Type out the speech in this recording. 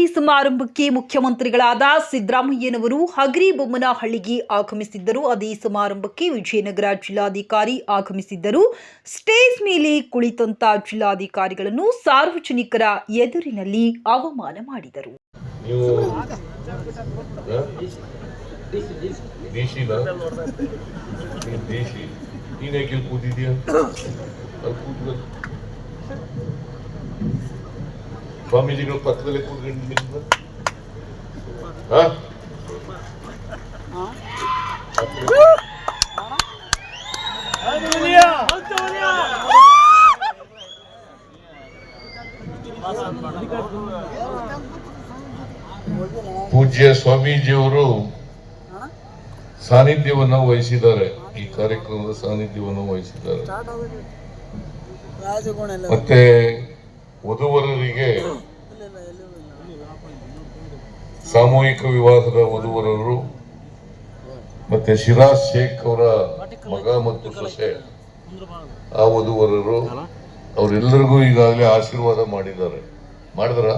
ಪದವಿ ಸಮಾರಂಭಕ್ಕೆ ಮುಖ್ಯಮಂತ್ರಿಗಳಾದ ಸಿದ್ದರಾಮಯ್ಯನವರು ಹಗರಿಬೊಮ್ಮನಹಳ್ಳಿಗೆ ಆಗಮಿಸಿದ್ದರು. ಅದೇ ಸಮಾರಂಭಕ್ಕೆ ವಿಜಯನಗರ ಜಿಲ್ಲಾಧಿಕಾರಿ ಆಗಮಿಸಿದ್ದರು. ಸ್ಟೇಜ್ ಮೇಲೆ ಕುಳಿತಂತ ಜಿಲ್ಲಾಧಿಕಾರಿಗಳನ್ನು ಸಾರ್ವಜನಿಕರ ಎದುರಿನಲ್ಲಿ ಅವಮಾನ ಮಾಡಿದರು. ಸ್ವಾಮೀಜಿಗಳು ಪಕ್ಕದಲ್ಲಿ ಕೂತ್ಕೊಂಡು ಪೂಜ್ಯ ಸ್ವಾಮೀಜಿಯವರು ಸಾನ್ನಿಧ್ಯವನ್ನು ವಹಿಸಿದ್ದಾರೆ. ಈ ಕಾರ್ಯಕ್ರಮದ ಸಾನ್ನಿಧ್ಯವನ್ನು ವಹಿಸಿದ್ದಾರೆ. ಮತ್ತೆ ವಧುವರರಿಗೆ ಸಾಮೂಹಿಕ ವಿವಾಹದ ವಧುವರರು ಮತ್ತೆ ಶಿರಾಜ್ ಶೇಖ್ ಅವರ ಮಗ ಮತ್ತು ಸೊಸೆ ಆ ವಧುವರರು ಅವರೆಲ್ಲರಿಗೂ ಈಗಾಗಲೇ ಆಶೀರ್ವಾದ ಮಾಡಿದ್ದಾರೆ. ಮಾಡಿದ್ರ